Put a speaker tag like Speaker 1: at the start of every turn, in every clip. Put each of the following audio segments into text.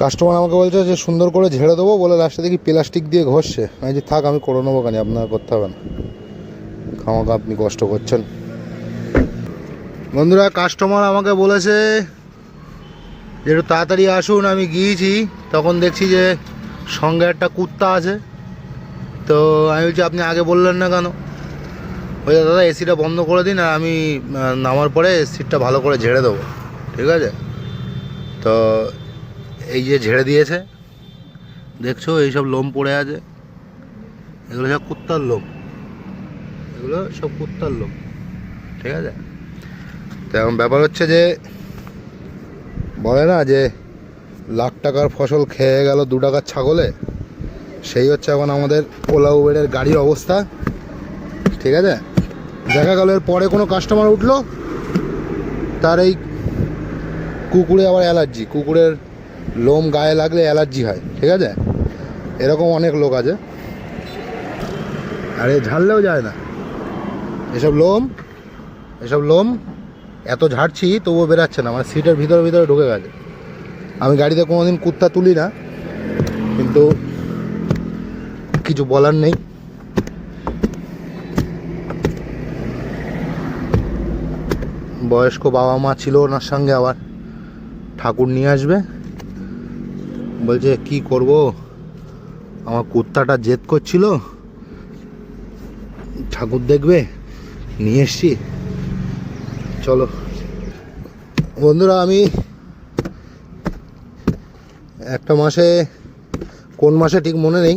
Speaker 1: Customer আমাকে বলছে যে সুন্দর করে ঝেড়ে দেবো, বলে লাস্টে দেখি প্লাস্টিক দিয়ে ঘষছে। আমি যে থাক, আমি করে নেবো, কেন আপনার করতে হবে না, খামাখা আপনি কষ্ট করছেন। বন্ধুরা, কাস্টমার আমাকে বলেছে যে একটু তাড়াতাড়ি আসুন। আমি গিয়েছি, তখন দেখছি যে সঙ্গে একটা কুত্তা আছে। তো আমি বলছি আপনি আগে বললেন না কেন? ওই দাদা এসিটা বন্ধ করে দিন, আর আমি নামার পরে সিটটা ভালো করে ঝেড়ে দেবো, ঠিক আছে? তো এই যে ঝেড়ে দিয়েছে, দেখছো এইসব লোম পড়ে আছে, এগুলো সব কুত্তার লোম, এগুলো সব কুত্তার লোম, ঠিক আছে? তো এখন ব্যাপার হচ্ছে যে বলে না যে লাখ টাকার ফসল খেয়ে গেল 2 টাকার ছাগলে, সেই হচ্ছে এখন আমাদের ওলা উবেরের গাড়ির অবস্থা, ঠিক আছে? দেখা গেল এর পরে কোনো কাস্টমার উঠলো, তার এই কুকুরে আবার অ্যালার্জি, কুকুরের লোম গায়ে লাগলে অ্যালার্জি হয়, ঠিক আছে? এরকম অনেক লোক আছে, আরে ঝাড়লেও যায় না এসব লোম এত ঝাড়ছি তবুও বেরাচ্ছে না, মানে সিটের ভিতরে ঢুকে গেছে। আমি গাড়িতে কোনোদিন কুত্তা তুলি না, কিন্তু কিছু বলার নেই। বয়স্ক বাবা মা ছিল ওনার সঙ্গে, আবার ঠাকুর নিয়ে আসবে, বলছে কি করব, আমার কুত্তাটা জেদ করছিল, ঠাকুর দেখবে, নিয়ে এসছি। চলো বন্ধুরা, আমি একটা মাসে, কোন মাসে ঠিক মনে নেই,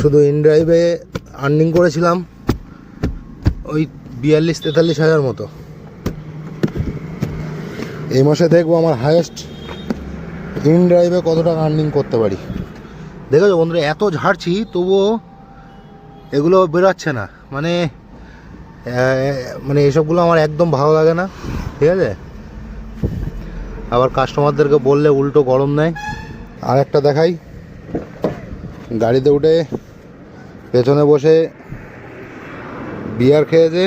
Speaker 1: শুধু ইনড্রাইভে আর্নিং করেছিলাম ওই 42-43 হাজার মতো। এই মাসে দেখবো আমার হায়েস্ট ইনড্রাইভে কত টাকা আর্নিং করতে পারি। দেখেছো বন্ধুরা, এত ঝাড়ছি তবুও এগুলো বেরোচ্ছে না, মানে এসবগুলো আমার একদম ভালো লাগে না, ঠিক আছে? আবার কাস্টমারদেরকে বললে উল্টো গরম নেয়। আর একটা দেখাই, গাড়িতে উঠে পেছনে বসে বিয়ার খেয়েছে,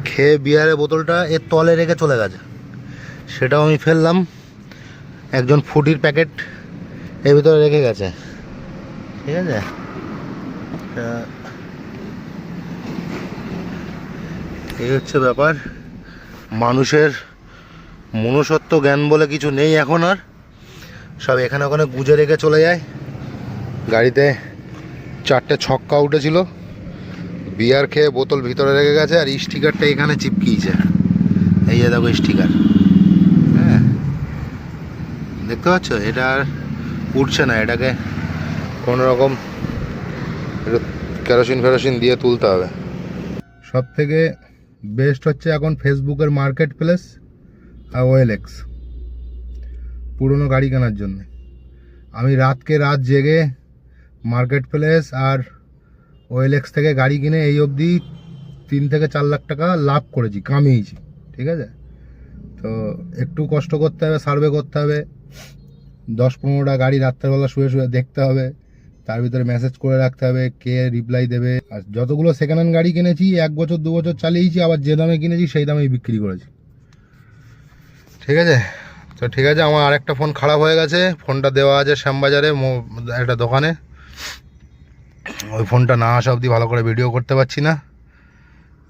Speaker 1: খেয়ে বিয়ারের বোতলটা এর তলে রেখে চলে গেছে, সেটাও আমি ফেললাম। একজন ফুটির প্যাকেট এর ভিতরে রেখে গেছে, ঠিক আছে? এই হচ্ছে ব্যাপার। মানুষের মনুষ্যত্ব জ্ঞান বলে কিছু নেই এখন আর, সব এখানে ওখানে গুজে রেখে চলে যায়। গাড়িতে 4টে ছক্কা উঠেছিল, বিয়ার খেয়ে বোতল ভিতরে রেখে গেছে, আর স্টিকারটা এখানে চিপকিয়েছে, এই যে দেখো স্টিকার, হ্যাঁ দেখতে পাচ্ছ? এটা আর উঠছে না, এটাকে কোনো রকম একটু কেরোসিন দিয়ে তুলতে হবে। সব থেকে বেস্ট হচ্ছে এখন ফেসবুকের মার্কেট প্লেস আর OLX, পুরনো গাড়ি কেনার জন্য। আমি রাত জেগে মার্কেট প্লেস আর OLX থেকে গাড়ি কিনে এই অবধি 3 থেকে 4 লাখ টাকা লাভ করেছি, কামিয়েছি, ঠিক আছে? তো একটু কষ্ট করতে হবে, সার্ভে করতে হবে, 10-15টা গাড়ি রাত্রেবেলা শুয়ে দেখতে হবে, তার ভিতরে মেসেজ করে রাখতে হবে কে রিপ্লাই দেবে। আর যতগুলো সেকেন্ড হ্যান্ড গাড়ি কিনেছি 1 বছর 2 বছর চালিয়েছি, আবার যে দামে কিনেছি সেই দামেই বিক্রি করেছি, ঠিক আছে? তো ঠিক আছে, আমার আরেকটা ফোন খারাপ হয়ে গেছে, ফোনটা দেওয়া আছে শ্যামবাজারে একটা দোকানে, ওই ফোনটা না আসা অবধি ভালো করে ভিডিও করতে পারছি না।